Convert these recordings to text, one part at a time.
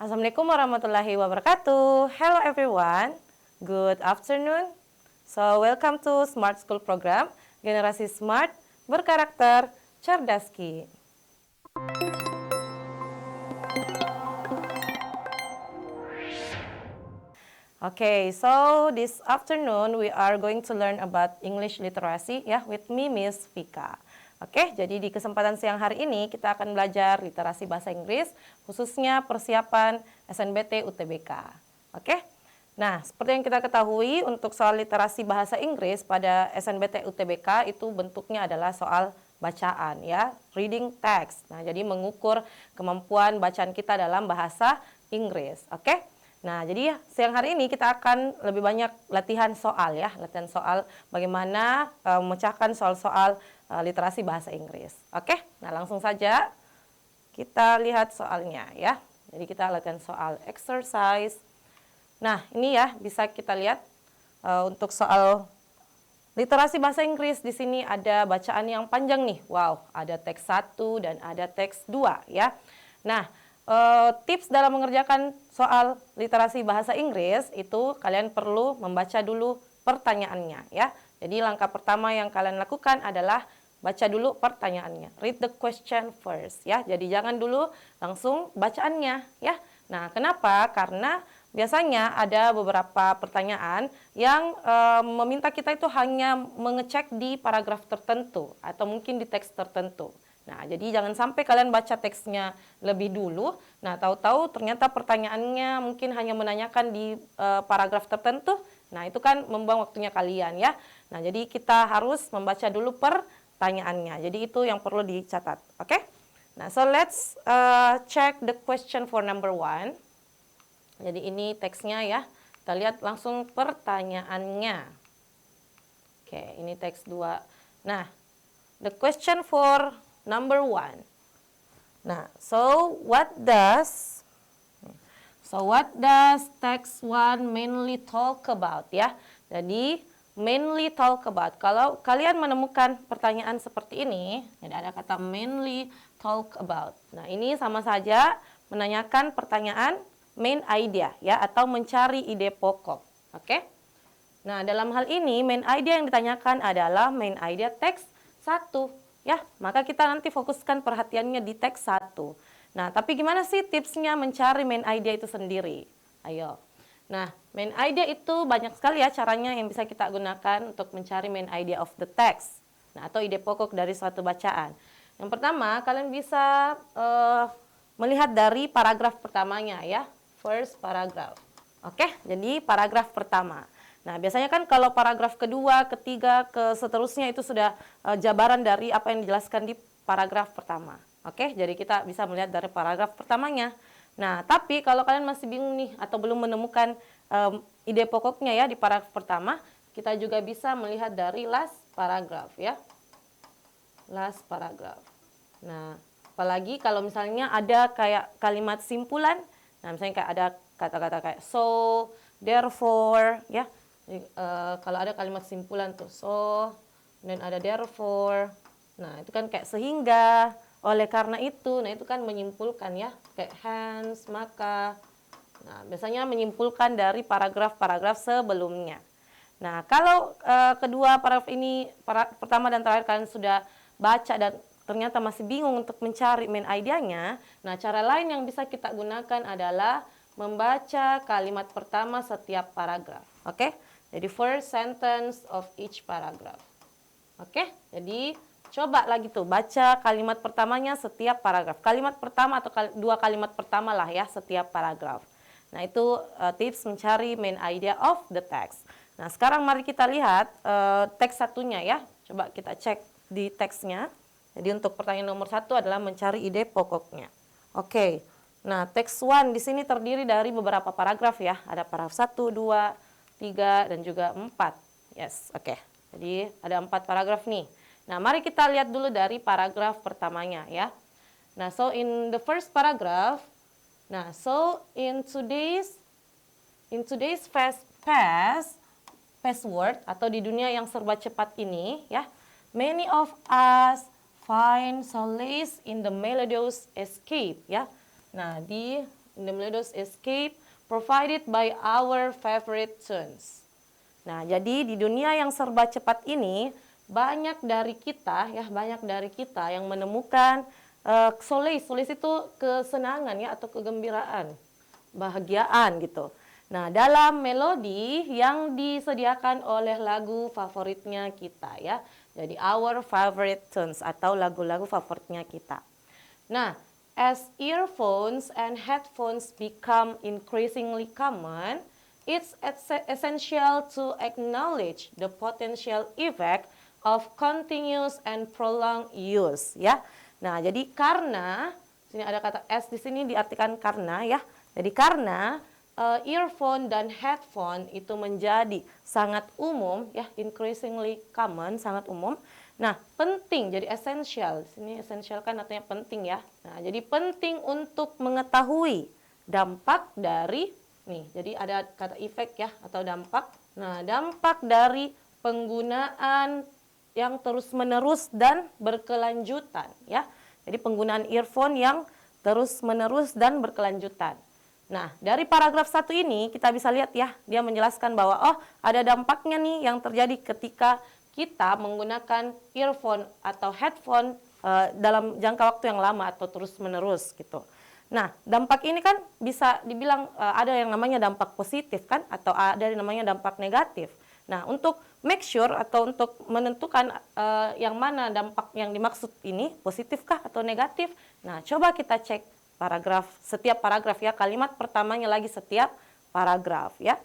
Assalamualaikum warahmatullahi wabarakatuh. Hello everyone. Good afternoon. So welcome to Smart School Program, Generasi Smart, Berkarakter, Cerdaski. Okay, so this afternoon we are going to learn about English literacy ya with me Miss Vika. Oke, jadi di kesempatan siang hari ini kita akan belajar literasi bahasa Inggris, khususnya persiapan SNBT UTBK. Oke, nah seperti yang kita ketahui untuk soal literasi bahasa Inggris pada SNBT UTBK itu bentuknya adalah soal bacaan ya, reading text. Nah, jadi mengukur kemampuan bacaan kita dalam bahasa Inggris. Oke. Nah, jadi siang hari ini kita akan lebih banyak latihan soal ya, latihan soal bagaimana memecahkan soal-soal literasi bahasa Inggris. Oke, nah langsung saja kita lihat soalnya ya. Jadi kita latihan soal exercise. Nah, ini ya bisa kita lihat untuk soal literasi bahasa Inggris di sini ada bacaan yang panjang nih. Wow, ada teks 1 dan ada teks 2 ya. Nah, tips dalam mengerjakan soal literasi bahasa Inggris itu kalian perlu membaca dulu pertanyaannya ya. Jadi langkah pertama yang kalian lakukan adalah baca dulu pertanyaannya. Read the question first ya. Jadi jangan dulu langsung bacaannya ya. Nah, kenapa? Karena biasanya ada beberapa pertanyaan yang meminta kita itu hanya mengecek di paragraf tertentu atau mungkin di teks tertentu. Nah, jadi jangan sampai kalian baca teksnya lebih dulu. Nah, tahu-tahu ternyata pertanyaannya mungkin hanya menanyakan di paragraf tertentu. Nah, itu kan membuang waktunya kalian ya. Nah, jadi kita harus membaca dulu pertanyaannya. Jadi itu yang perlu dicatat. Oke? Nah, so let's check the question for number 1. Jadi ini teksnya ya. Kita lihat langsung pertanyaannya. Oke, ini teks 2. Nah, the question for number 1. Nah, so what does text 1 mainly talk about ya? Jadi mainly talk about. Kalau kalian menemukan pertanyaan seperti ini, ada kata mainly talk about. Nah, ini sama saja menanyakan pertanyaan main idea ya atau mencari ide pokok. Oke? Nah, dalam hal ini main idea yang ditanyakan adalah main idea teks 1. Ya, maka kita nanti fokuskan perhatiannya di teks 1. Nah, tapi gimana sih tipsnya mencari main idea itu sendiri? Ayo. Nah, main idea itu banyak sekali ya caranya yang bisa kita gunakan untuk mencari main idea of the text. Nah, atau ide pokok dari suatu bacaan. Yang pertama, kalian bisa melihat dari paragraf pertamanya ya. First paragraph. Oke, jadi paragraf pertama. Nah, biasanya kan kalau paragraf kedua, ketiga, seterusnya itu sudah jabaran dari apa yang dijelaskan di paragraf pertama. Oke, jadi kita bisa melihat dari paragraf pertamanya. Nah, tapi kalau kalian masih bingung nih atau belum menemukan ide pokoknya ya di paragraf pertama, kita juga bisa melihat dari last paragraph ya. Last paragraph. Nah, apalagi kalau misalnya ada kayak kalimat simpulan, nah misalnya kayak ada kata-kata kayak so, therefore ya. Jadi, kalau ada kalimat simpulan tuh so, dan ada therefore, nah itu kan kayak sehingga, oleh karena itu, nah itu kan menyimpulkan ya, kayak hence, maka, nah biasanya menyimpulkan dari paragraf-paragraf sebelumnya. Nah kalau kedua paragraf ini, pertama dan terakhir kalian sudah baca dan ternyata masih bingung untuk mencari main idenya, nah cara lain yang bisa kita gunakan adalah membaca kalimat pertama setiap paragraf, oke? Jadi first sentence of each paragraph. Oke, jadi coba lagi tuh baca kalimat pertamanya setiap paragraf. Kalimat pertama atau dua kalimat pertama lah ya setiap paragraf. Nah, itu tips mencari main idea of the text. Nah, sekarang mari kita lihat teks satunya ya. Coba kita cek di teksnya. Jadi untuk pertanyaan nomor 1 adalah mencari ide pokoknya. Oke. Nah, teks 1 di sini terdiri dari beberapa paragraf ya. Ada paragraf 1, 2, 3 dan juga 4. Yes, oke. Jadi ada 4 paragraf nih. Nah, mari kita lihat dulu dari paragraf pertamanya ya. Nah, so in the first paragraph, nah, so in today's fast world atau di dunia yang serba cepat ini ya, many of us find solace in the melodious escape ya. Nah, di the melodious escape provided by our favorite tunes. Nah, jadi di dunia yang serba cepat ini, banyak dari kita yang menemukan solace itu kesenangan ya, atau kegembiraan, bahagiaan gitu. Nah, dalam melodi yang disediakan oleh lagu favoritnya kita ya. Jadi our favorite tunes atau lagu-lagu favoritnya kita. Nah, as earphones and headphones become increasingly common, it's essential to acknowledge the potential effect of continuous and prolonged use ya. Nah, jadi karena sini ada kata as di sini diartikan karena ya. Jadi karena earphone dan headphone itu menjadi sangat umum ya, increasingly common, sangat umum. Nah, penting jadi essential. Sini essential kan artinya penting ya. Nah, jadi penting untuk mengetahui dampak dari nih. Jadi ada kata efek ya atau dampak. Nah, dampak dari penggunaan yang terus-menerus dan berkelanjutan ya. Jadi penggunaan earphone yang terus-menerus dan berkelanjutan. Nah, dari paragraf 1 ini kita bisa lihat ya, dia menjelaskan bahwa oh, ada dampaknya nih yang terjadi ketika kita menggunakan earphone atau headphone dalam jangka waktu yang lama atau terus-menerus gitu. Nah, dampak ini kan bisa dibilang ada yang namanya dampak positif kan, atau ada yang namanya dampak negatif. Nah, untuk make sure atau untuk menentukan yang mana dampak yang dimaksud ini, positifkah atau negatif, nah coba kita cek setiap paragraf ya, kalimat pertamanya lagi setiap paragraf ya.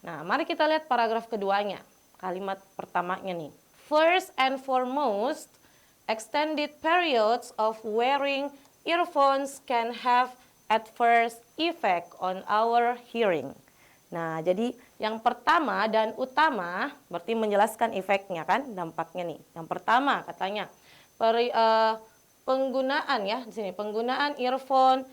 Nah, mari kita lihat paragraf keduanya, kalimat pertamanya nih. First and foremost, extended periods of wearing earphones can have adverse effect on our hearing. Nah, jadi yang pertama dan utama berarti menjelaskan efeknya kan, dampaknya nih. Yang pertama katanya penggunaan ya di sini, penggunaan earphone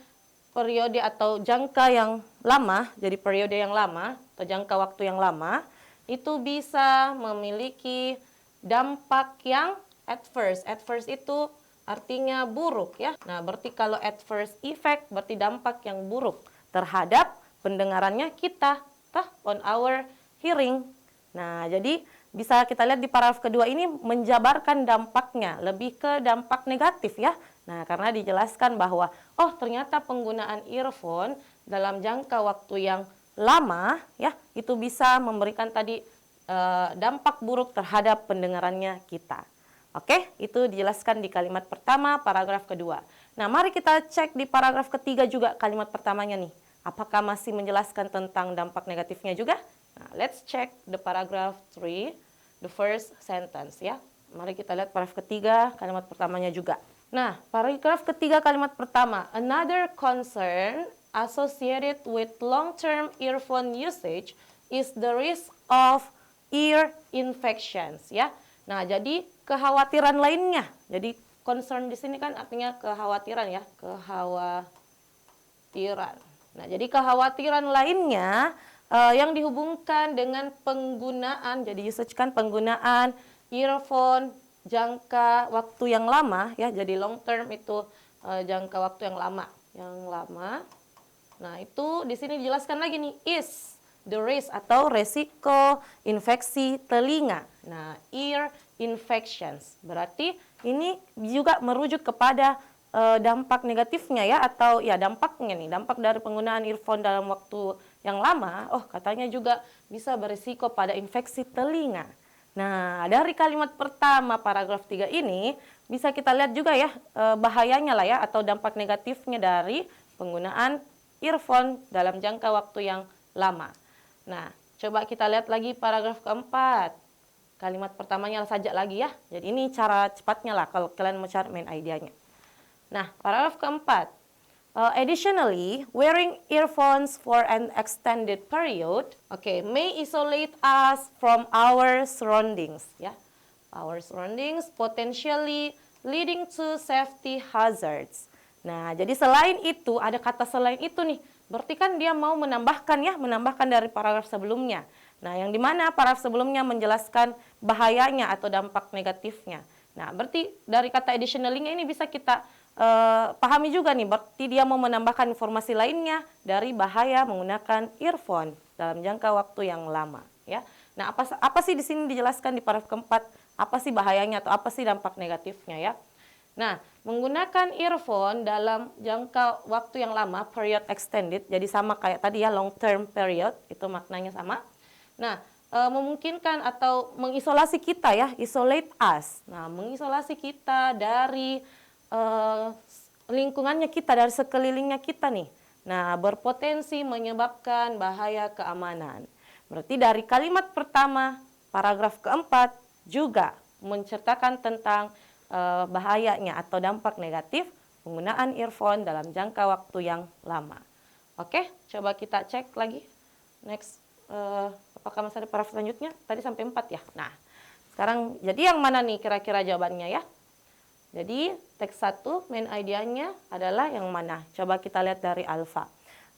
periode atau jangka yang lama, jadi periode yang lama atau jangka waktu yang lama itu bisa memiliki dampak yang adverse. Adverse itu artinya buruk ya. Nah, berarti kalau adverse effect berarti dampak yang buruk terhadap pendengarannya kita, on our hearing. Nah, jadi bisa kita lihat di paragraf kedua ini menjabarkan dampaknya, lebih ke dampak negatif ya. Nah, karena dijelaskan bahwa oh ternyata penggunaan earphone dalam jangka waktu yang lama ya itu bisa memberikan tadi dampak buruk terhadap pendengarannya kita. Oke, itu dijelaskan di kalimat pertama paragraf kedua. Nah, mari kita cek di paragraf ketiga juga kalimat pertamanya nih. Apakah masih menjelaskan tentang dampak negatifnya juga? Nah, let's check the paragraph 3, the first sentence ya. Mari kita lihat paragraf ketiga, kalimat pertamanya juga. Nah, paragraf ketiga kalimat pertama, another concern associated with long-term earphone usage is the risk of ear infections ya. Nah, jadi kekhawatiran lainnya. Jadi concern di sini kan artinya kekhawatiran ya, kekhawatiran. Nah, jadi kekhawatiran lainnya yang dihubungkan dengan penggunaan, jadi usage kan penggunaan earphone jangka waktu yang lama ya, jadi long term itu jangka waktu yang lama, Nah, itu di sini dijelaskan lagi nih, is the risk atau resiko infeksi telinga. Nah, ear infections berarti ini juga merujuk kepada dampak negatifnya ya, atau ya dampaknya nih, dampak dari penggunaan earphone dalam waktu yang lama, oh katanya juga bisa berisiko pada infeksi telinga. Nah, dari kalimat pertama paragraf 3 ini bisa kita lihat juga ya bahayanya lah ya, atau dampak negatifnya dari penggunaan earphone dalam jangka waktu yang lama. Nah, coba kita lihat lagi paragraf keempat. Kalimat pertamanya saja lagi ya. Jadi ini cara cepatnya lah kalau kalian mau cari main idenya. Nah, paragraf keempat. Additionally, wearing earphones for an extended period, may isolate us from our surroundings, ya. Our surroundings potentially leading to safety hazards. Nah, jadi selain itu ada kata selain itu nih. Berarti kan dia mau menambahkan dari paragraf sebelumnya. Nah, yang dimana paragraf sebelumnya menjelaskan bahayanya atau dampak negatifnya. Nah, berarti dari kata additionally ini bisa kita pahami juga nih, berarti dia mau menambahkan informasi lainnya dari bahaya menggunakan earphone dalam jangka waktu yang lama, ya. Nah, apa sih di sini dijelaskan di paragraf keempat? Apa sih bahayanya atau apa sih dampak negatifnya, ya? Nah, menggunakan earphone dalam jangka waktu yang lama, period extended, jadi sama kayak tadi ya, long term period, itu maknanya sama. Nah, memungkinkan atau mengisolasi kita ya, isolate us. Nah, mengisolasi kita dari lingkungannya kita, dari sekelilingnya kita nih. Nah, berpotensi menyebabkan bahaya keamanan. Berarti dari kalimat pertama, paragraf keempat juga menceritakan tentang bahayanya atau dampak negatif penggunaan earphone dalam jangka waktu yang lama. Oke, coba kita cek lagi. Next. Apakah masih ada paragraf selanjutnya? Tadi sampai 4 ya. Nah, sekarang jadi yang mana nih kira-kira jawabannya ya? Jadi teks 1 main idenya adalah yang mana? Coba kita lihat dari alpha.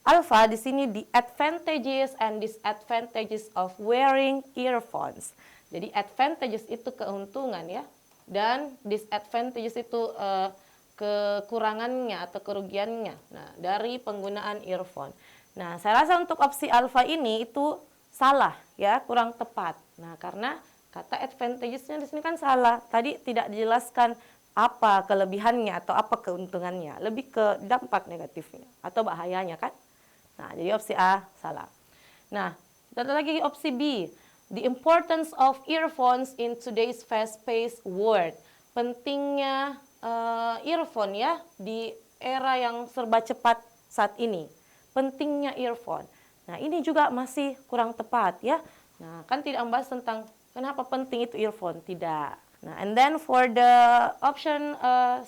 Alpha di sini the advantages and disadvantages of wearing earphones. Jadi advantages itu keuntungan ya, dan disadvantages itu kekurangannya atau kerugiannya. Nah, dari penggunaan earphone. Nah, saya rasa untuk opsi alpha ini itu salah ya, kurang tepat. Nah, karena kata advantages-nya di sini kan salah. Tadi tidak dijelaskan apa kelebihannya atau apa keuntungannya, lebih ke dampak negatifnya atau bahayanya kan. Nah, jadi opsi A salah. Nah, ada lagi opsi B, the importance of earphones in today's fast-paced world. Pentingnya earphone ya di era yang serba cepat saat ini. Pentingnya earphone. Nah, ini juga masih kurang tepat ya. Nah, kan tidak membahas tentang kenapa penting itu earphone, tidak. Nah, and then for the option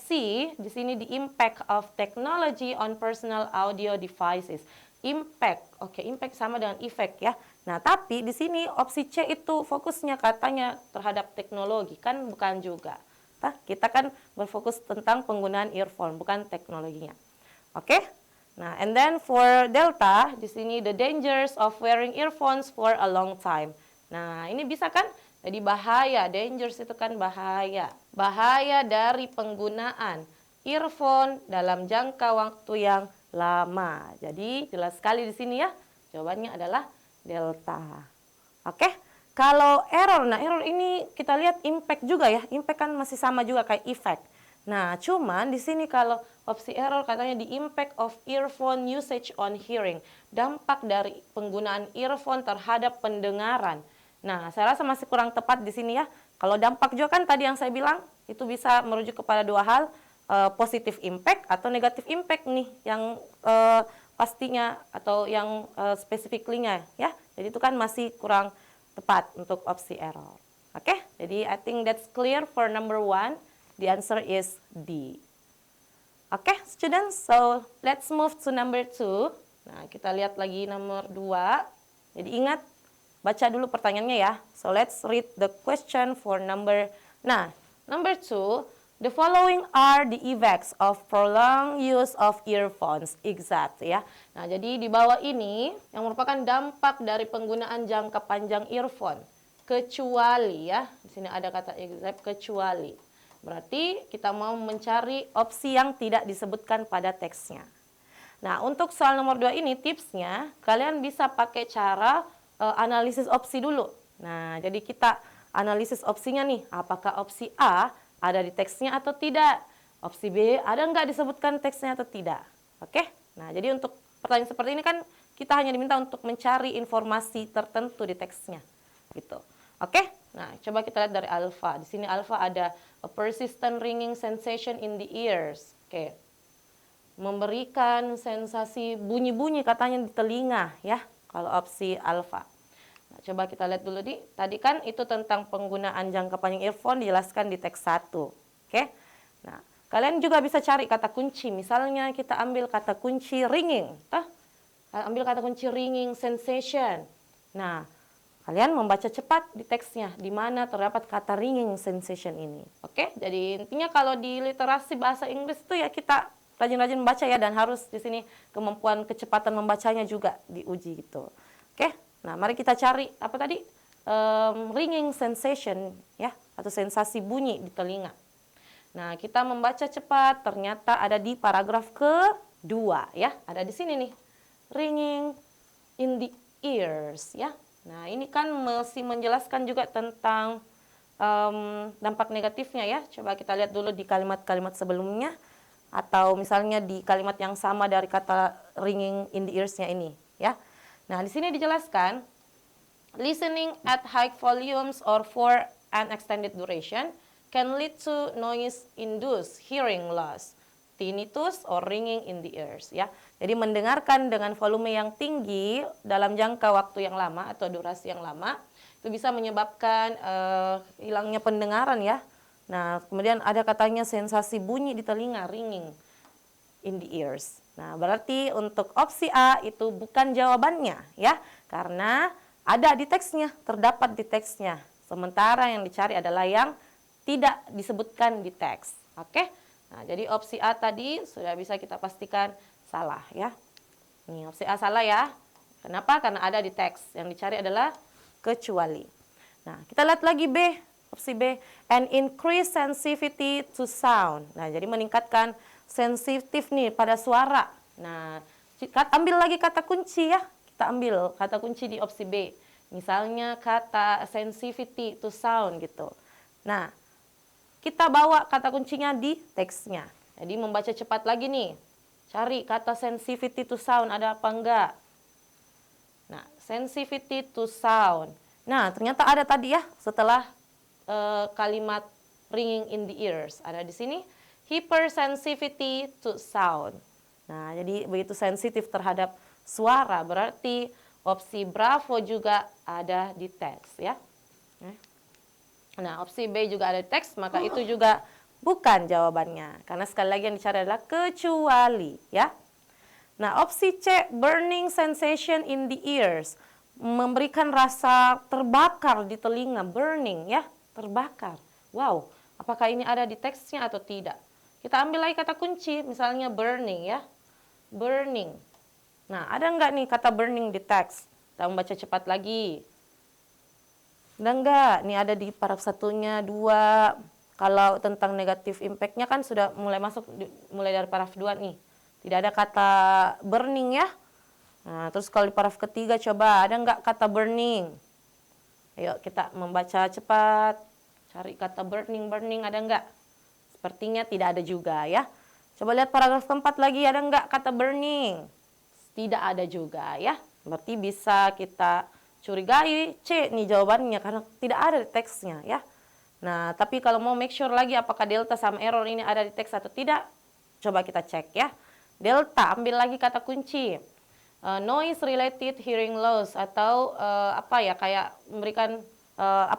C, di sini the impact of technology on personal audio devices. Impact, oke, impact sama dengan effect ya. Nah, tapi di sini opsi C itu fokusnya katanya terhadap teknologi, kan bukan juga. Kita kan berfokus tentang penggunaan earphone, bukan teknologinya. Oke? Nah, and then for delta, di sini the dangers of wearing earphones for a long time. Nah, ini bisa kan? Jadi bahaya, dangers itu kan bahaya. Bahaya dari penggunaan earphone dalam jangka waktu yang lama. Jadi jelas sekali di sini ya. Jawabannya adalah delta. Oke? Kalau error, nah error ini kita lihat impact juga ya. Impact kan masih sama juga kayak effect. Nah, cuman di sini kalau opsi error katanya the impact of earphone usage on hearing. Dampak dari penggunaan earphone terhadap pendengaran. Nah, saya rasa masih kurang tepat di sini ya. Kalau dampak juga kan tadi yang saya bilang, itu bisa merujuk kepada dua hal, positif impact atau negatif impact nih yang pastinya atau yang specifically-nya ya. Jadi itu kan masih kurang tepat untuk opsi error. Oke, jadi I think that's clear for number 1. The answer is D. Oke, students, so let's move to number 2. Nah, kita lihat lagi nomor 2. Jadi ingat, baca dulu pertanyaannya ya. So let's read the question for number. Nah, number 2, the following are the effects of prolonged use of earphones. Exact ya. Nah, jadi di bawah ini yang merupakan dampak dari penggunaan jangka panjang earphone. Kecuali ya, di sini ada kata exact, kecuali. Berarti kita mau mencari opsi yang tidak disebutkan pada teksnya. Nah, untuk soal nomor 2 ini tipsnya, kalian bisa pakai cara analisis opsi dulu. Nah, jadi kita analisis opsinya nih, apakah opsi A ada di teksnya atau tidak? Opsi B ada nggak disebutkan teksnya atau tidak? Oke? Nah, jadi untuk pertanyaan seperti ini kan kita hanya diminta untuk mencari informasi tertentu di teksnya. Gitu. Oke? Nah, coba kita lihat dari alpha. Di sini alpha ada a persistent ringing sensation in the ears. Oke. Memberikan sensasi bunyi-bunyi katanya di telinga ya, kalau opsi alpha. Nah, coba kita lihat dulu di. Tadi kan itu tentang penggunaan jangka panjang earphone dijelaskan di teks 1. Oke. Nah, kalian juga bisa cari kata kunci. Misalnya kita ambil kata kunci ringing. Ambil kata kunci ringing sensation. Nah, kalian membaca cepat di teksnya, di mana terdapat kata ringing sensation ini. Oke, jadi intinya kalau di literasi bahasa Inggris itu ya kita rajin-rajin membaca ya, dan harus di sini kemampuan kecepatan membacanya juga diuji gitu. Oke, nah mari kita cari apa tadi? Ringing sensation ya, atau sensasi bunyi di telinga. Nah, kita membaca cepat, ternyata ada di paragraf kedua ya. Ada di sini nih. Ringing in the ears ya. Nah, ini kan masih menjelaskan juga tentang dampak negatifnya ya. Coba kita lihat dulu di kalimat-kalimat sebelumnya. Atau misalnya di kalimat yang sama dari kata ringing in the ears-nya ini ya. Nah, di sini dijelaskan listening at high volumes or for an extended duration can lead to noise-induced hearing loss, tinnitus or ringing in the ears ya. Jadi mendengarkan dengan volume yang tinggi dalam jangka waktu yang lama atau durasi yang lama itu bisa menyebabkan hilangnya pendengaran ya. Nah, kemudian ada katanya sensasi bunyi di telinga, ringing in the ears. Nah, berarti untuk opsi A itu bukan jawabannya ya, karena ada di teksnya, terdapat di teksnya. Sementara yang dicari adalah yang tidak disebutkan di teks. Oke? Nah, jadi opsi A tadi sudah bisa kita pastikan salah ya. Ini opsi A salah ya. Kenapa? Karena ada di teks. Yang dicari adalah kecuali. Nah, kita lihat lagi B. Opsi B, and increase sensitivity to sound. Nah, jadi meningkatkan sensitif nih pada suara. Nah, ambil lagi kata kunci ya. Kita ambil kata kunci di opsi B. Misalnya kata sensitivity to sound gitu. Nah, kita bawa kata kuncinya di teksnya. Jadi membaca cepat lagi nih. Cari kata sensitivity to sound ada apa enggak. Nah, sensitivity to sound. Nah, ternyata ada tadi ya setelah kalimat ringing in the ears. Ada di sini hypersensitivity to sound. Nah, jadi begitu sensitif terhadap suara berarti opsi Bravo juga ada di teks ya. Nah, opsi B juga ada di teks, maka itu juga bukan jawabannya. Karena sekali lagi yang dicari adalah kecuali ya. Nah, opsi C, burning sensation in the ears, memberikan rasa terbakar di telinga, burning ya, terbakar. Wow, apakah ini ada di teksnya atau tidak? Kita ambil lagi kata kunci, misalnya burning ya, burning. Nah, ada nggak nih kata burning di teks? Kita membaca cepat lagi. Ada enggak? Nih ada di paragraf 1-nya, 2. Kalau tentang negatif impact-nya kan sudah mulai masuk, mulai dari paragraf 2 nih. Tidak ada kata burning ya. Nah, terus kalau di paragraf ketiga coba ada enggak kata burning? Ayo kita membaca cepat. Cari kata burning ada enggak? Sepertinya tidak ada juga ya. Coba lihat paragraf keempat lagi, ada enggak kata burning? Tidak ada juga ya. Berarti bisa kita curigai C nih jawabannya karena tidak ada di teksnya ya. Nah, tapi kalau mau make sure lagi apakah delta sama error ini ada di teks atau tidak, coba kita cek ya. Delta, ambil lagi kata kunci. Noise related hearing loss atau apa ya, kayak memberikan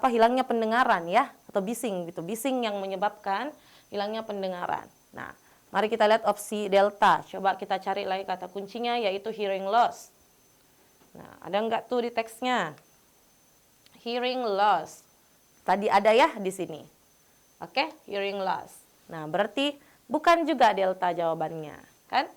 hilangnya pendengaran ya, atau bising gitu. Bising yang menyebabkan hilangnya pendengaran. Nah, mari kita lihat opsi delta. Coba kita cari lagi kata kuncinya yaitu hearing loss. Nah, ada enggak tuh di teksnya? Hearing loss. Tadi ada ya di sini. Oke, hearing loss. Nah, berarti bukan juga delta jawabannya, kan?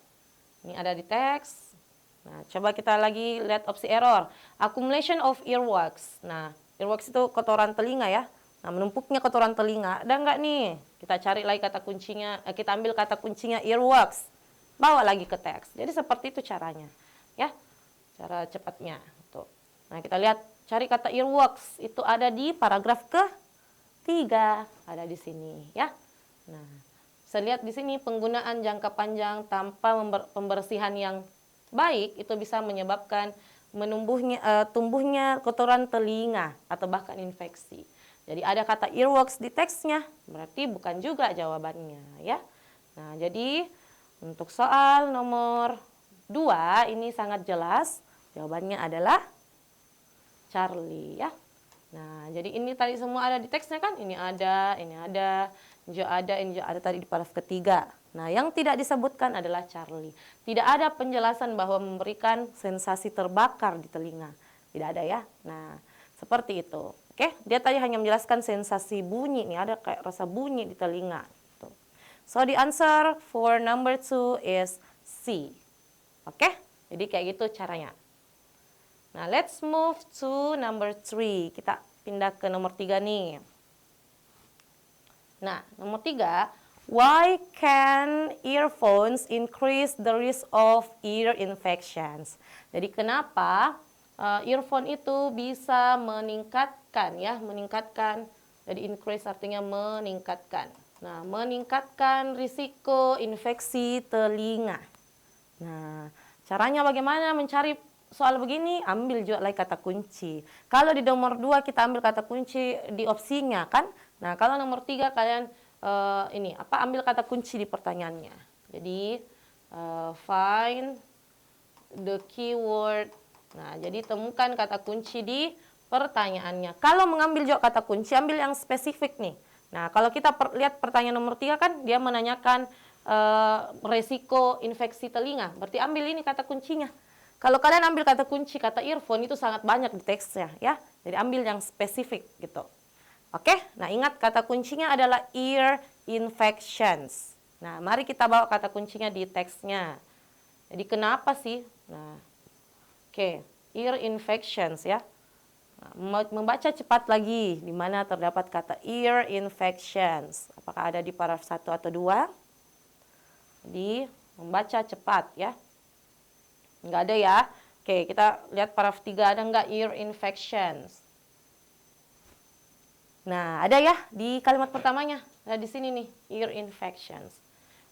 Ini ada di teks. Nah, coba kita lagi lihat opsi error. Accumulation of earwax. Nah, earwax itu kotoran telinga ya. Nah, menumpuknya kotoran telinga. Ada enggak nih? Kita cari lagi kata kuncinya. Kita ambil kata kuncinya earwax. Bawa lagi ke teks. Jadi seperti itu caranya. Ya. Cara cepatnya. Tuh. Nah, kita lihat cari kata earwax itu ada di paragraf ke-3, ada di sini ya. Nah, saya lihat di sini penggunaan jangka panjang tanpa pembersihan yang baik itu bisa menyebabkan tumbuhnya kotoran telinga atau bahkan infeksi. Jadi ada kata earwax di teksnya, berarti bukan juga jawabannya ya. Nah, jadi untuk soal nomor 2 ini sangat jelas. Jawabannya adalah Charlie ya. Nah, jadi ini tadi semua ada di teksnya kan? Ini ada, ini juga ada tadi di paragraf ketiga. Nah, yang tidak disebutkan adalah Charlie. Tidak ada penjelasan bahwa memberikan sensasi terbakar di telinga. Tidak ada ya. Nah, seperti itu. Oke, dia tadi hanya menjelaskan sensasi bunyi. Nih ada kayak rasa bunyi di telinga. Tuh. So, the answer for number 2 is C. Oke, jadi kayak gitu caranya. Nah, let's move to number 3. Kita pindah ke nomor 3 nih. Nah, nomor 3, Why can earphones increase the risk of ear infections? Jadi kenapa earphone itu bisa meningkatkan ya, meningkatkan. Jadi increase artinya meningkatkan. Nah, meningkatkan risiko infeksi telinga. Nah, caranya bagaimana mencari soal begini? Ambil juga lagi kata kunci. Kalau di nomor 2 kita ambil kata kunci di opsinya kan. Nah, kalau nomor 3 kalian ambil kata kunci di pertanyaannya. Jadi find the keyword. Nah, jadi temukan kata kunci di pertanyaannya. Kalau mengambil juga kata kunci, ambil yang spesifik nih. Nah, kalau kita lihat pertanyaan nomor 3 kan dia menanyakan resiko infeksi telinga. Berarti ambil ini kata kuncinya. Kalau kalian ambil kata kunci, kata earphone itu sangat banyak di teksnya ya. Jadi ambil yang spesifik gitu. Oke, nah ingat kata kuncinya adalah ear infections. Nah, mari kita bawa kata kuncinya di teksnya. Jadi kenapa sih? Nah, oke, ear infections ya. Nah, membaca cepat lagi di mana terdapat kata ear infections. Apakah ada di paragraf 1 atau 2? Jadi membaca cepat ya. Enggak ada ya. Oke, kita lihat paragraf 3 ada enggak ear infections? Nah, ada ya di kalimat pertamanya. Nah, di sini nih, ear infections.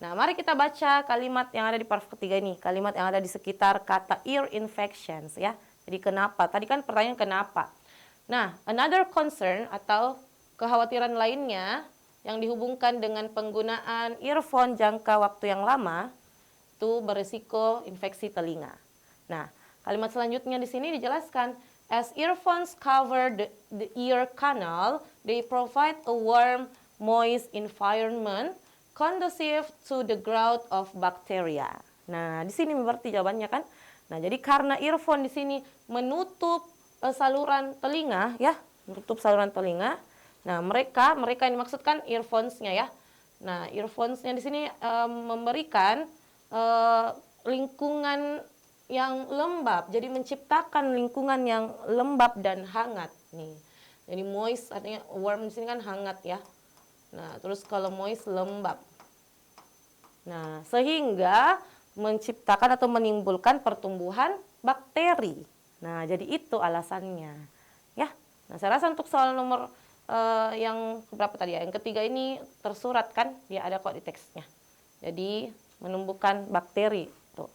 Nah, mari kita baca kalimat yang ada di paragraf ketiga ini. Kalimat yang ada di sekitar kata ear infections ya. Jadi kenapa? Tadi kan pertanyaan kenapa. Nah, another concern atau kekhawatiran lainnya yang dihubungkan dengan penggunaan earphone jangka waktu yang lama itu berisiko infeksi telinga. Nah, kalimat selanjutnya di sini dijelaskan, as earphones cover the ear canal, they provide a warm, moist environment conducive to the growth of bacteria. Nah, di sini berarti jawabannya kan. Nah, jadi karena earphone di sini menutup saluran telinga ya, menutup saluran telinga. Nah, mereka yang dimaksudkan earphones-nya ya. Nah, earphones-nya di sini memberikan lingkungan yang lembab, jadi menciptakan lingkungan yang lembab dan hangat nih. Jadi moist artinya warm di sini kan hangat ya. Nah, terus kalau moist lembab. Nah, sehingga menciptakan atau menimbulkan pertumbuhan bakteri. Nah, jadi itu alasannya. Ya. Nah, saya rasa untuk soal nomor yang berapa tadi ya? Yang ketiga ini tersurat kan, dia ada kok di teksnya. Jadi menumbuhkan bakteri. Tuh.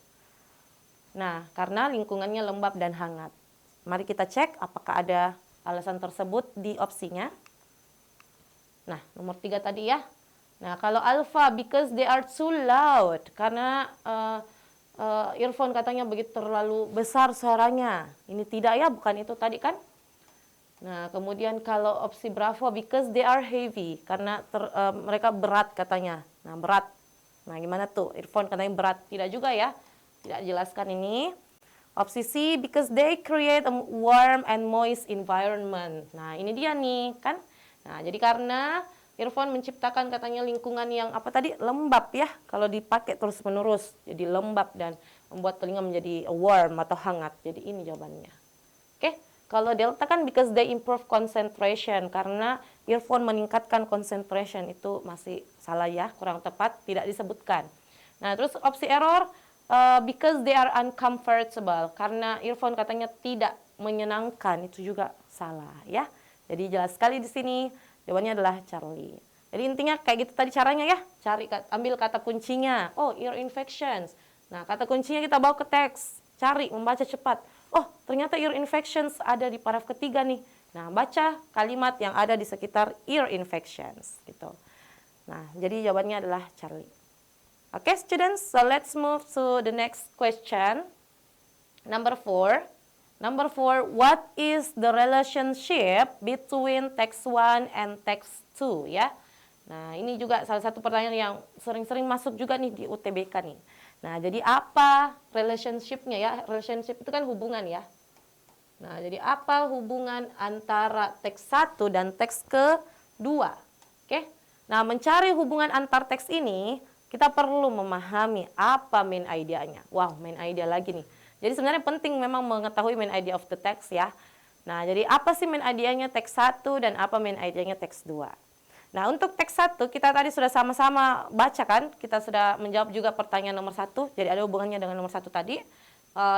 Nah, karena lingkungannya lembab dan hangat. Mari kita cek apakah ada alasan tersebut di opsinya. Nah, nomor 3 tadi ya. Nah, kalau alpha, because they are too loud. Karena earphone katanya begitu terlalu besar suaranya. Ini tidak ya, bukan itu tadi kan. Nah, kemudian kalau opsi bravo, because they are heavy. Karena mereka berat katanya. Nah, berat. Nah, gimana tuh? Earphone katanya berat. Tidak juga ya. Tidak dijelaskan ini. Opsi C, because they create a warm and moist environment. Nah, ini dia nih, kan? Nah, jadi karena earphone menciptakan katanya lingkungan yang apa tadi? Lembab ya. Kalau dipakai terus-menerus. Jadi lembab dan membuat telinga menjadi warm atau hangat. Jadi ini jawabannya. Oke. Kalau delta kan because they improve concentration. Karena earphone meningkatkan concentration. Itu masih salah ya, kurang tepat. Tidak disebutkan. Nah, terus opsi error, because they are uncomfortable. Karena earphone katanya tidak menyenangkan. Itu juga salah ya. Jadi jelas sekali di sini. Jawabannya adalah Charlie. Jadi intinya kayak gitu tadi caranya ya. Ambil kata kuncinya. Oh, ear infections. Nah, kata kuncinya kita bawa ke teks. Cari, membaca cepat. Oh, ternyata ear infections ada di paragraf ketiga nih. Nah, baca kalimat yang ada di sekitar ear infections gitu. Nah, jadi jawabannya adalah Charlie. Okay, students, so let's move to the next question. Number 4. Number 4, what is the relationship between text 1 and text 2 ya? Nah, ini juga salah satu pertanyaan yang sering-sering masuk juga nih di UTBK nih. Nah, jadi apa relationship-nya ya? Relationship itu kan hubungan ya. Nah, jadi apa hubungan antara teks 1 dan teks kedua? Oke. Nah, mencari hubungan antar teks ini, kita perlu memahami apa main idea-nya. Wow, main idea lagi nih. Jadi sebenarnya penting memang mengetahui main idea of the text ya. Nah, jadi apa sih main idea-nya teks 1 dan apa main idea-nya teks 2? Nah, untuk teks 1 kita tadi sudah sama-sama baca kan? Kita sudah menjawab juga pertanyaan nomor 1, jadi ada hubungannya dengan nomor 1 tadi.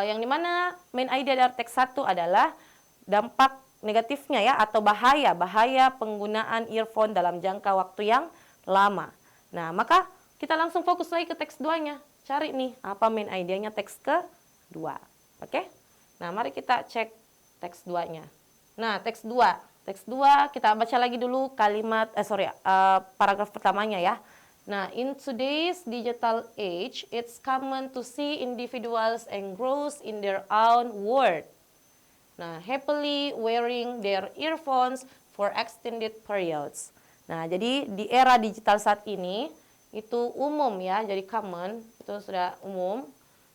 Yang dimana main idea dari teks 1 adalah dampak negatifnya ya, atau bahaya penggunaan earphone dalam jangka waktu yang lama. Nah, maka kita langsung fokus lagi ke teks 2-nya. Cari nih, apa main idenya teks ke-2. Oke? Nah, mari kita cek teks 2-nya. Nah, teks 2. Teks 2 kita baca lagi dulu paragraf pertamanya ya. Nah, in today's digital age, it's common to see individuals engrossed in their own world. Nah, happily wearing their earphones for extended periods. Nah, jadi di era digital saat ini itu umum ya, jadi common, itu sudah umum.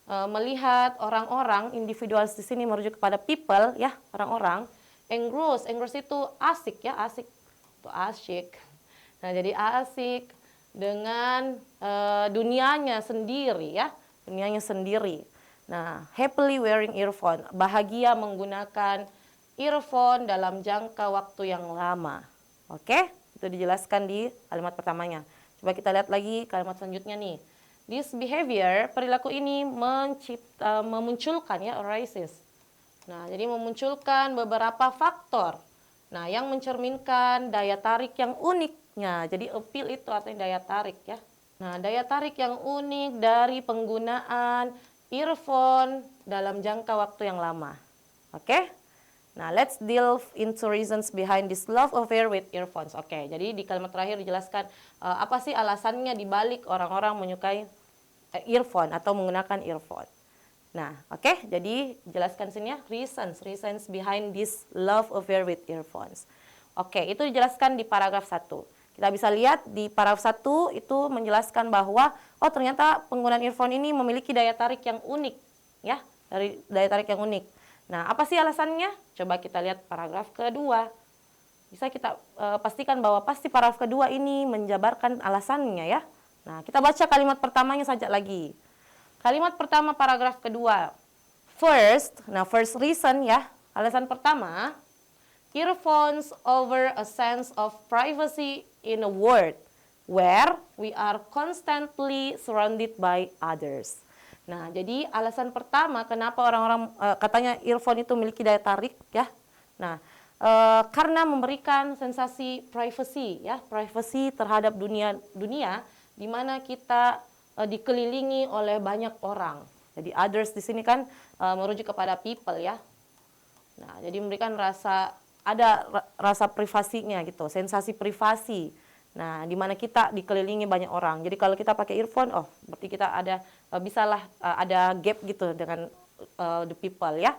Melihat orang-orang, individuals di sini merujuk kepada people ya, orang-orang. Engross itu asik ya, asik itu asyik. Nah, jadi asik dengan dunianya sendiri ya, dunianya sendiri. Nah, happily wearing earphone, bahagia menggunakan earphone dalam jangka waktu yang lama. Oke, itu dijelaskan di kalimat pertamanya. Coba kita lihat lagi kalimat selanjutnya nih. This behavior, perilaku ini memunculkan ya, arises. Nah, jadi memunculkan beberapa faktor. Nah, yang mencerminkan daya tarik yang uniknya. Jadi appeal itu artinya daya tarik ya. Nah, daya tarik yang unik dari penggunaan earphone dalam jangka waktu yang lama. Oke? Nah, let's delve into reasons behind this love affair with earphones. Oke, jadi di kalimat terakhir dijelaskan apa sih alasannya dibalik orang-orang menyukai earphone atau menggunakan earphone. Nah, oke, jadi jelaskan sini ya, reasons behind this love affair with earphones. Oke, itu dijelaskan di paragraf 1. Kita bisa lihat di paragraf 1 itu menjelaskan bahwa ternyata penggunaan earphone ini memiliki daya tarik yang unik ya, dari daya tarik yang unik. Nah, apa sih alasannya? Coba kita lihat paragraf kedua. Bisa kita pastikan bahwa pasti paragraf kedua ini menjabarkan alasannya ya. Nah, kita baca kalimat pertamanya saja lagi. Kalimat pertama paragraf kedua. First reason ya, alasan pertama, earphones offer a sense of privacy in a world where we are constantly surrounded by others. Nah, jadi alasan pertama kenapa orang-orang katanya earphone itu memiliki daya tarik ya. Nah, karena memberikan sensasi privacy ya, privacy terhadap dunia di mana kita dikelilingi oleh banyak orang. Jadi others di sini kan merujuk kepada people ya. Nah, jadi memberikan rasa privasinya gitu, sensasi privasi. Nah, di mana kita dikelilingi banyak orang. Jadi kalau kita pakai earphone, berarti kita ada ada gap gitu dengan the people ya.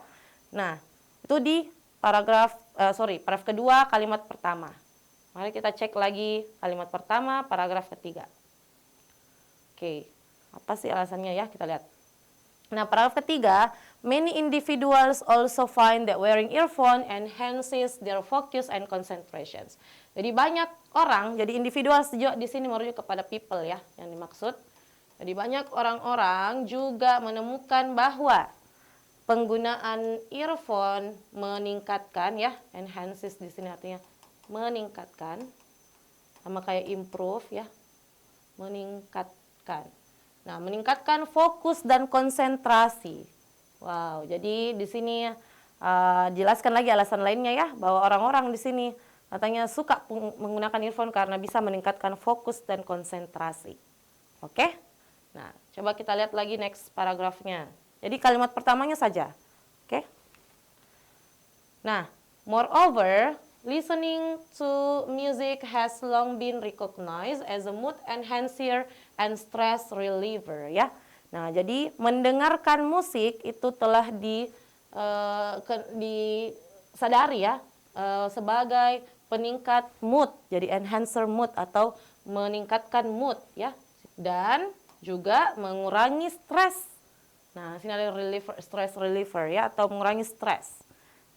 Nah, itu di paragraf kedua kalimat pertama. Mari kita cek lagi kalimat pertama, paragraf ketiga. Oke, apa sih alasannya ya? Kita lihat. Nah, paragraf ketiga, many individuals also find that wearing earphone enhances their focus and concentrations. Jadi banyak orang, jadi individual di sini merujuk kepada people ya, yang dimaksud. Jadi banyak orang-orang juga menemukan bahwa penggunaan earphone meningkatkan ya, enhances di sini artinya meningkatkan, sama kayak improve ya, meningkatkan. Nah, meningkatkan fokus dan konsentrasi. Wow, jadi di sini jelaskan lagi alasan lainnya ya, bahwa orang-orang di sini katanya suka menggunakan earphone karena bisa meningkatkan fokus dan konsentrasi. Oke? Nah, coba kita lihat lagi next paragrafnya. Jadi kalimat pertamanya saja. Oke? Nah, moreover, listening to music has long been recognized as a mood enhancer and stress reliever ya. Nah, jadi mendengarkan musik itu telah disadari ya sebagai peningkat mood, jadi enhancer mood atau meningkatkan mood ya, dan juga mengurangi stres. Nah, sini ada stress reliever ya, atau mengurangi stres.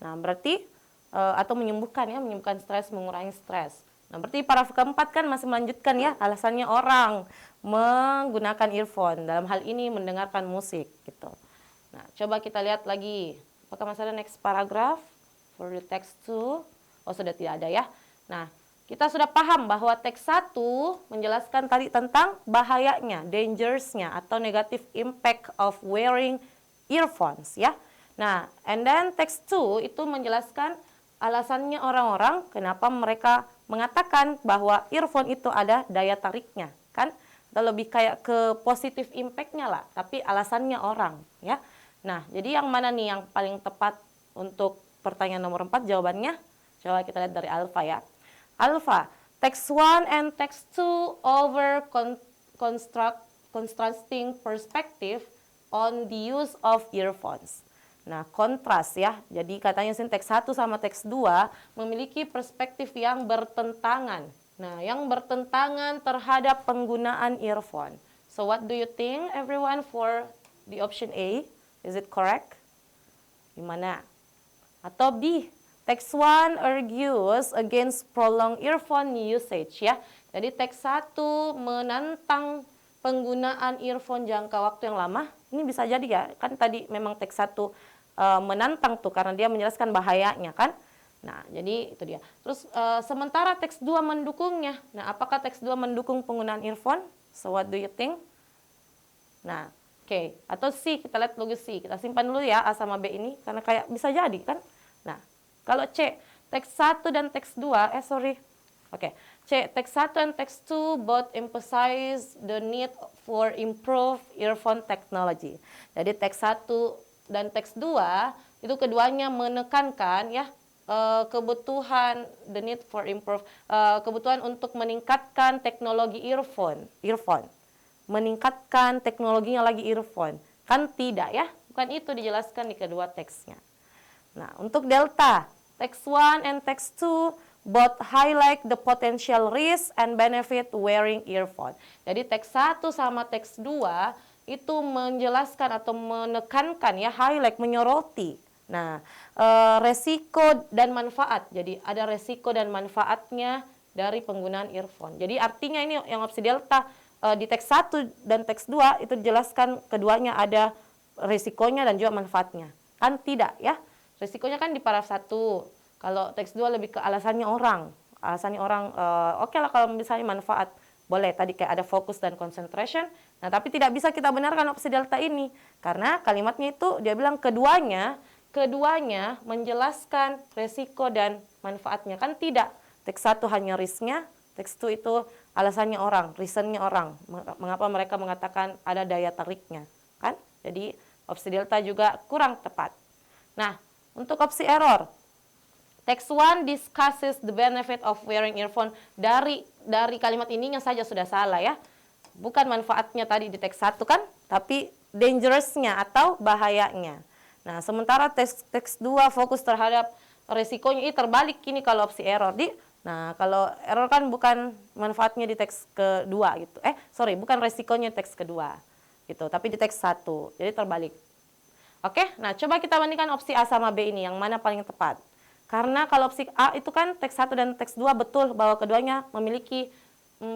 Nah, berarti atau menyembuhkan stres, mengurangi stres. Nah, berarti paragraf keempat kan masih melanjutkan ya, alasannya orang menggunakan earphone, dalam hal ini mendengarkan musik gitu. Nah, coba kita lihat lagi. Apakah masih ada next paragraph for the text 2? Sudah tidak ada ya. Nah, kita sudah paham bahwa teks 1 menjelaskan tadi tentang bahayanya, dangersnya atau negative impact of wearing earphones ya. Nah, and then teks 2 itu menjelaskan alasannya orang-orang kenapa mereka mengatakan bahwa earphone itu ada daya tariknya, kan? Atau lebih kayak ke positive impact-nya lah, tapi alasannya orang ya. Nah, jadi yang mana nih yang paling tepat untuk pertanyaan nomor 4 jawabannya? Coba kita lihat dari Alfa ya. Alfa, text 1 and text 2 over contrasting perspective on the use of earphones. Nah, kontras ya. Jadi katanya sini teks 1 sama teks 2 memiliki perspektif yang bertentangan. Nah, yang bertentangan terhadap penggunaan earphone. So what do you think everyone for the option A? Is it correct? Gimana? Atau B? Text 1 argues against prolonged earphone usage ya. Jadi teks 1 menantang penggunaan earphone jangka waktu yang lama. Ini bisa jadi ya, kan tadi memang teks 1 menantang tuh karena dia menjelaskan bahayanya kan. Nah, jadi itu dia. Terus sementara teks 2 mendukungnya. Nah, apakah teks 2 mendukung penggunaan earphone? So what do you think? Nah, oke. Atau C, kita lihat logis C. Kita simpan dulu ya A sama B ini karena kayak bisa jadi kan. Nah, kalau C, teks 1 dan teks 2, Oke, C, teks 1 and teks 2 both emphasize the need for improved earphone technology. Jadi teks 1 dan teks 2 itu keduanya menekankan ya kebutuhan the need for improve kebutuhan untuk meningkatkan teknologi earphone. Meningkatkan teknologinya lagi earphone. Kan tidak ya? Bukan itu dijelaskan di kedua teksnya. Nah, untuk delta, text 1 and text 2 both highlight the potential risk and benefit wearing earphone. Jadi teks 1 sama teks 2 itu menjelaskan atau menekankan ya, highlight, menyoroti. Nah, resiko dan manfaat. Jadi ada resiko dan manfaatnya dari penggunaan earphone. Jadi artinya ini yang opsi delta di teks 1 dan teks 2 itu dijelaskan keduanya ada resikonya dan juga manfaatnya. Kan tidak ya. Resikonya kan di paragraf 1. Kalau teks 2 lebih ke alasannya orang. Alasannya orang oke lah kalau misalnya manfaat. Boleh tadi kayak ada fokus dan concentration. Nah, tapi tidak bisa kita benarkan opsi delta ini. Karena kalimatnya itu dia bilang keduanya menjelaskan resiko dan manfaatnya. Kan tidak. Teks 1 hanya risknya, teks 2 itu alasannya orang, reasonnya orang. Mengapa mereka mengatakan ada daya tariknya. Kan? Jadi opsi delta juga kurang tepat. Nah, untuk opsi error, text 1 discusses the benefit of wearing earphone. Dari kalimat ininya saja sudah salah ya. Bukan manfaatnya tadi di teks 1 kan, tapi dangerousnya atau bahayanya. Nah, sementara teks 2 fokus terhadap resikonya. Ini terbalik ini kalau opsi error. Nah, kalau error kan bukan manfaatnya di teks kedua gitu. Bukan resikonya di teks kedua gitu, tapi di teks 1. Jadi terbalik. Oke, nah coba kita bandingkan opsi A sama B ini, yang mana paling tepat. Karena kalau opsi A itu kan teks 1 dan teks 2 betul bahwa keduanya memiliki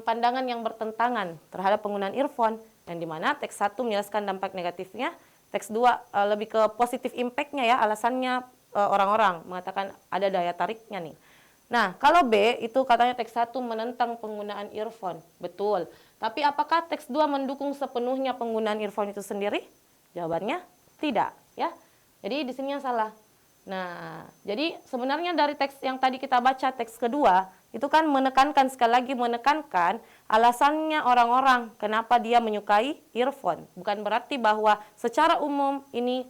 pandangan yang bertentangan terhadap penggunaan earphone. Yang dimana teks 1 menjelaskan dampak negatifnya, teks 2 lebih ke positif impact-nya ya, alasannya orang-orang mengatakan ada daya tariknya nih. Nah, kalau B itu katanya teks 1 menentang penggunaan earphone. Betul. Tapi apakah teks 2 mendukung sepenuhnya penggunaan earphone itu sendiri? Jawabannya tidak, ya. Jadi di sini yang salah. Nah, jadi sebenarnya dari teks yang tadi kita baca, teks kedua, itu kan menekankan, sekali lagi menekankan alasannya orang-orang kenapa dia menyukai earphone. Bukan berarti bahwa secara umum ini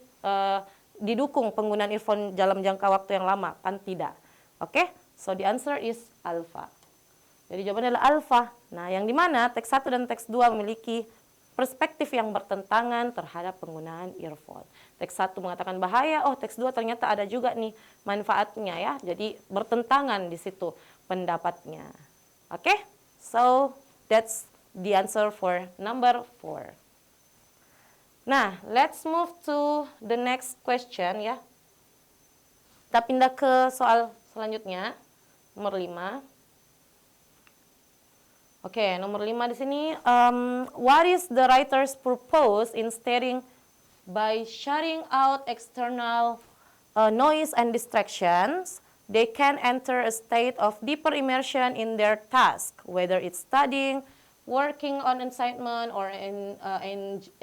didukung penggunaan earphone dalam jangka waktu yang lama, kan tidak. Oke, so the answer is alpha. Jadi jawabannya adalah alpha. Nah, yang dimana teks 1 dan teks 2 memiliki perspektif yang bertentangan terhadap penggunaan earphone. Teks 1 mengatakan bahaya, teks 2 ternyata ada juga nih manfaatnya ya. Jadi bertentangan di situ pendapatnya. Oke, so that's the answer for number 4. Nah, let's move to the next question ya. Kita pindah ke soal selanjutnya, nomor 5. Oke, nomor 5 di sini, what is the writer's purpose in stating by shutting out external noise and distractions, they can enter a state of deeper immersion in their task, whether it's studying, working on assignment, or in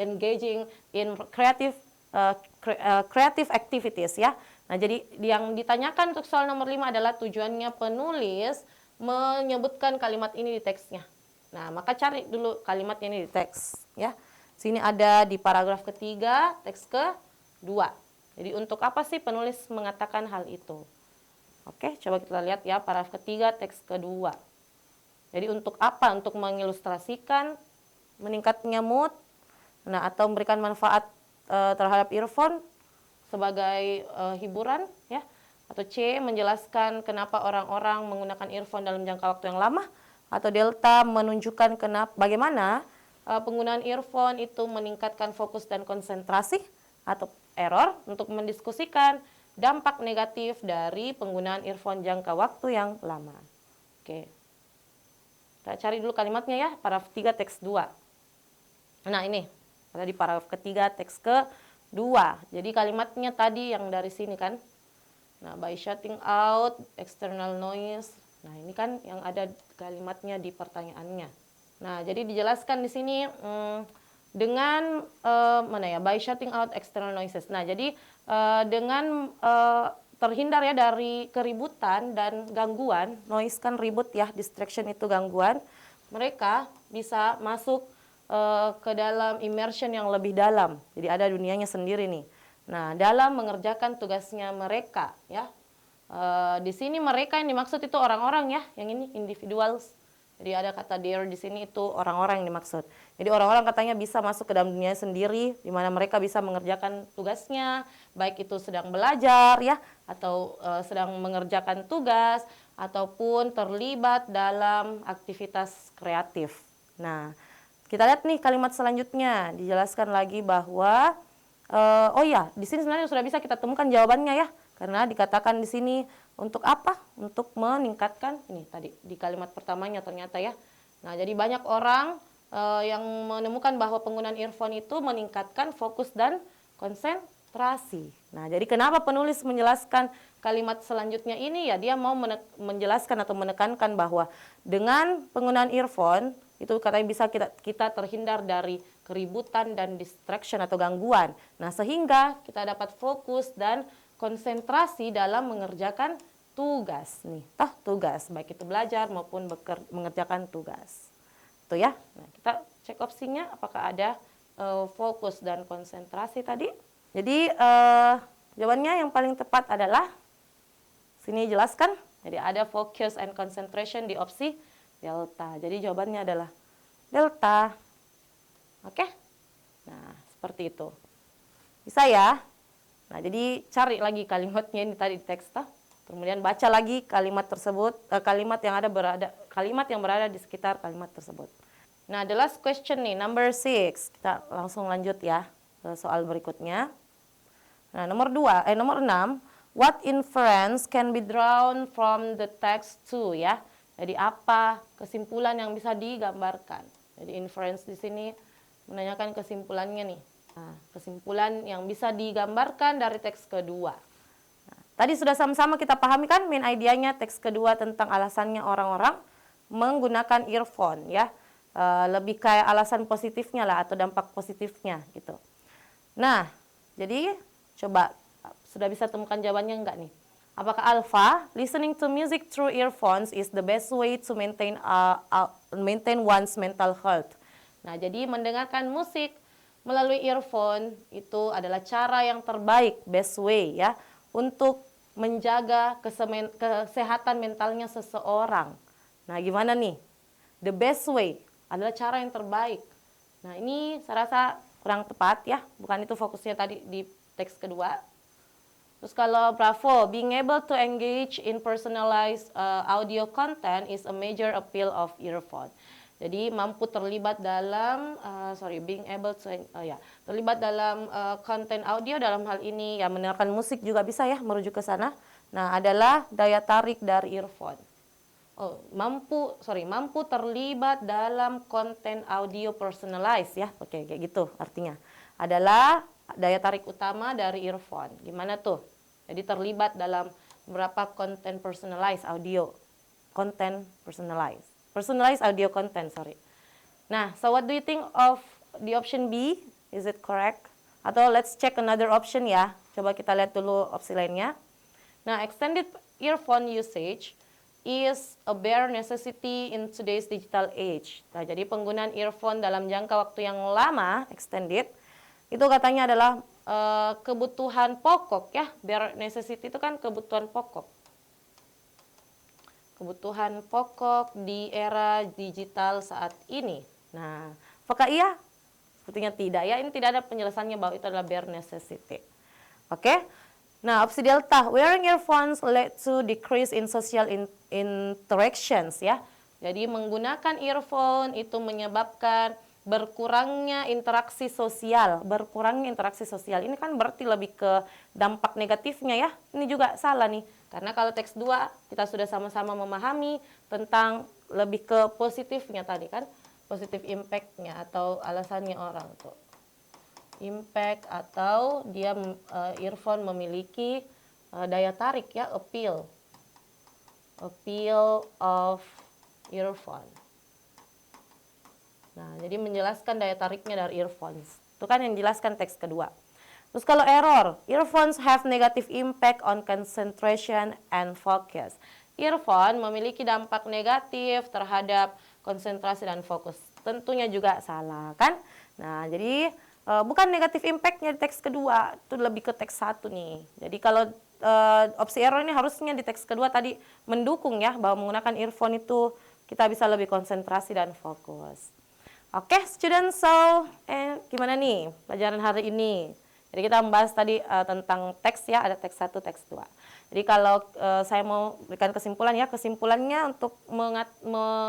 engaging in creative activities ya. Nah, jadi yang ditanyakan untuk soal nomor 5 adalah tujuannya penulis menyebutkan kalimat ini di teksnya. Nah, maka cari dulu kalimatnya ini di teks ya. Sini ada di paragraf ketiga, teks ke-2. Jadi untuk apa sih penulis mengatakan hal itu? Oke, coba kita lihat ya paragraf ketiga, teks ke-2. Jadi untuk apa? Untuk mengilustrasikan meningkatnya mood, nah atau memberikan manfaat terhadap earphone sebagai hiburan ya. Atau C, menjelaskan kenapa orang-orang menggunakan earphone dalam jangka waktu yang lama. Atau delta, menunjukkan bagaimana penggunaan earphone itu meningkatkan fokus dan konsentrasi. Atau error, untuk mendiskusikan dampak negatif dari penggunaan earphone jangka waktu yang lama. Oke. Kita cari dulu kalimatnya ya, paragraf 3 teks 2. Nah ini, ada di paragraf ketiga teks ke-2. Jadi kalimatnya tadi yang dari sini kan. Nah, by shutting out external noise. Nah, ini kan yang ada kalimatnya di pertanyaannya. Nah, jadi dijelaskan di sini dengan mana ya, by shutting out external noises. Nah, jadi dengan terhindar ya dari keributan dan gangguan. Noise kan ribut ya, distraction itu gangguan. Mereka bisa masuk ke dalam immersion yang lebih dalam. Jadi ada dunianya sendiri nih. Nah, dalam mengerjakan tugasnya mereka ya. Di sini mereka yang dimaksud itu orang-orang ya, yang ini individuals. Jadi ada kata their di sini itu orang-orang yang dimaksud. Jadi orang-orang katanya bisa masuk ke dalam dunia sendiri, di mana mereka bisa mengerjakan tugasnya, baik itu sedang belajar ya, atau sedang mengerjakan tugas, ataupun terlibat dalam aktivitas kreatif. Nah, kita lihat nih kalimat selanjutnya, dijelaskan lagi bahwa oh ya, di sini sebenarnya sudah bisa kita temukan jawabannya ya, karena dikatakan di sini untuk apa? Untuk meningkatkan ini tadi di kalimat pertamanya ternyata ya. Nah, jadi banyak orang yang menemukan bahwa penggunaan earphone itu meningkatkan fokus dan konsentrasi. Nah, jadi kenapa penulis menjelaskan kalimat selanjutnya ini ya, dia mau menjelaskan atau menekankan bahwa dengan penggunaan earphone itu katanya bisa kita terhindar dari keributan dan distraction atau gangguan. Nah, sehingga kita dapat fokus dan konsentrasi dalam mengerjakan tugas nih, tugas baik itu belajar maupun mengerjakan tugas. Itu ya. Nah, kita cek opsinya apakah ada fokus dan konsentrasi tadi. Jadi jawabannya yang paling tepat adalah sini jelaskan. Jadi ada focus and concentration di opsi delta. Jadi jawabannya adalah delta. Oke? Nah, seperti itu. Bisa ya? Nah, jadi cari lagi kalimatnya ini tadi di teks. Kemudian baca lagi kalimat tersebut, kalimat yang berada di sekitar kalimat tersebut. Nah, the last question nih, number 6. Kita langsung lanjut ya ke soal berikutnya. Nah, nomor 6. What inference can be drawn from the text too ya? Jadi apa kesimpulan yang bisa digambarkan? Jadi inference di sini menanyakan kesimpulannya nih. Nah, kesimpulan yang bisa digambarkan dari teks kedua. Nah, tadi sudah sama-sama kita pahami kan main idenya teks kedua tentang alasannya orang-orang menggunakan earphone ya. Lebih kayak alasan positifnya lah atau dampak positifnya gitu. Nah, jadi coba sudah bisa temukan jawabannya enggak nih? Apakah alpha, listening to music through earphones is the best way to maintain one's mental health? Nah, jadi mendengarkan musik melalui earphone itu adalah cara yang terbaik, best way ya, untuk menjaga kesehatan mentalnya seseorang. Nah, gimana nih? The best way adalah cara yang terbaik. Nah, ini saya rasa kurang tepat ya, bukan itu fokusnya tadi di teks kedua. Terus kalau bravo, being able to engage in personalized audio content is a major appeal of earphone. Jadi mampu terlibat dalam terlibat dalam konten audio dalam hal ini ya, mendengarkan musik juga bisa ya, merujuk ke sana. Nah, adalah daya tarik dari earphone. Mampu terlibat dalam konten audio personalized ya. Oke, kayak gitu artinya. Adalah daya tarik utama dari earphone. Gimana tuh? Jadi terlibat dalam berapa konten personalized audio. Content personalized. Personalized audio content, sorry. Nah, so what do you think of the option B? Is it correct? Atau let's check another option ya. Coba kita lihat dulu opsi lainnya. Nah, extended earphone usage is a bare necessity in today's digital age. Nah, jadi penggunaan earphone dalam jangka waktu yang lama, extended, itu katanya adalah kebutuhan pokok ya. Bare necessity itu kan kebutuhan pokok. Kebutuhan pokok di era digital saat ini. Nah, apakah iya? Sepertinya tidak ya. Ini tidak ada penjelasannya bahwa itu adalah bare necessity. Oke. Nah, opsi delta, wearing earphones led to decrease in social interactions ya. Jadi menggunakan earphone itu menyebabkan berkurangnya interaksi sosial. Berkurangnya interaksi sosial. Ini kan berarti lebih ke dampak negatifnya ya. Ini juga salah nih. Karena kalau teks 2 kita sudah sama-sama memahami tentang lebih ke positifnya tadi kan. Positif impact-nya atau alasannya orang tuh. Impact atau dia earphone memiliki daya tarik ya, appeal of earphone. Nah, jadi menjelaskan daya tariknya dari earphones. Itu kan yang dijelaskan teks kedua. Terus kalau error, earphones have negative impact on concentration and focus. Earphone memiliki dampak negatif terhadap konsentrasi dan fokus. Tentunya juga salah kan? Nah, jadi bukan negatif impact-nya di teks kedua, itu lebih ke teks 1 nih. Jadi kalau opsi error ini harusnya di teks kedua tadi mendukung ya, bahwa menggunakan earphone itu kita bisa lebih konsentrasi dan fokus. Oke, students, so gimana nih pelajaran hari ini? Jadi kita membahas tadi tentang teks ya, ada teks 1, teks 2. Jadi kalau saya mau berikan kesimpulan ya, kesimpulannya untuk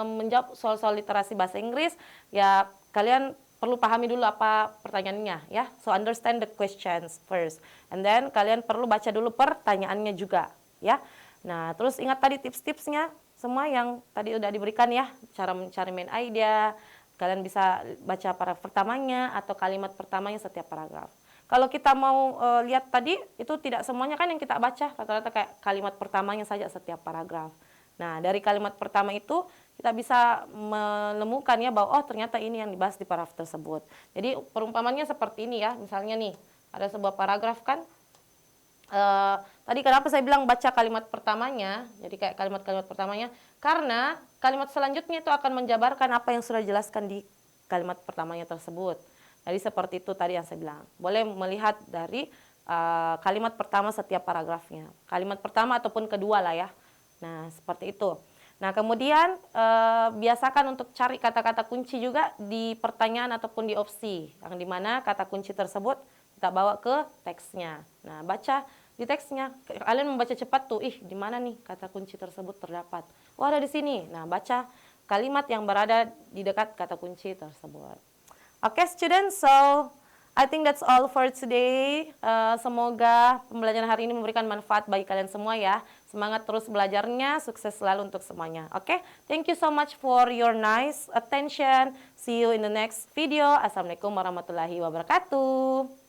menjawab soal-soal literasi bahasa Inggris, ya kalian perlu pahami dulu apa pertanyaannya ya. So understand the questions first. And then kalian perlu baca dulu pertanyaannya juga ya. Nah, terus ingat tadi tips-tipsnya semua yang tadi udah diberikan ya. Cara mencari main idea. Kalian bisa baca paragraf pertamanya atau kalimat pertamanya setiap paragraf. Kalau kita mau lihat tadi itu tidak semuanya kan yang kita baca, rata-rata kayak kalimat pertamanya saja setiap paragraf. Nah, dari kalimat pertama itu kita bisa menemukan ya bahwa oh ternyata ini yang dibahas di paragraf tersebut. Jadi perumpamannya seperti ini ya. Misalnya nih, ada sebuah paragraf kan. Tadi kenapa saya bilang baca kalimat pertamanya, jadi kayak kalimat-kalimat pertamanya, karena kalimat selanjutnya itu akan menjabarkan apa yang sudah dijelaskan di kalimat pertamanya tersebut. Jadi seperti itu tadi yang saya bilang. Boleh melihat dari kalimat pertama setiap paragrafnya. Kalimat pertama ataupun kedua lah ya. Nah, seperti itu. Nah, kemudian biasakan untuk cari kata-kata kunci juga di pertanyaan ataupun di opsi. Yang dimana kata kunci tersebut kita bawa ke teksnya. Nah, baca di teksnya. Kalian membaca cepat tuh, di mana nih kata kunci tersebut terdapat. Oh, ada di sini. Nah, baca kalimat yang berada di dekat kata kunci tersebut. Oke, students, so I think that's all for today. Semoga pembelajaran hari ini memberikan manfaat bagi kalian semua ya. Semangat terus belajarnya, sukses selalu untuk semuanya. Oke, thank you so much for your nice attention. See you in the next video. Assalamualaikum warahmatullahi wabarakatuh.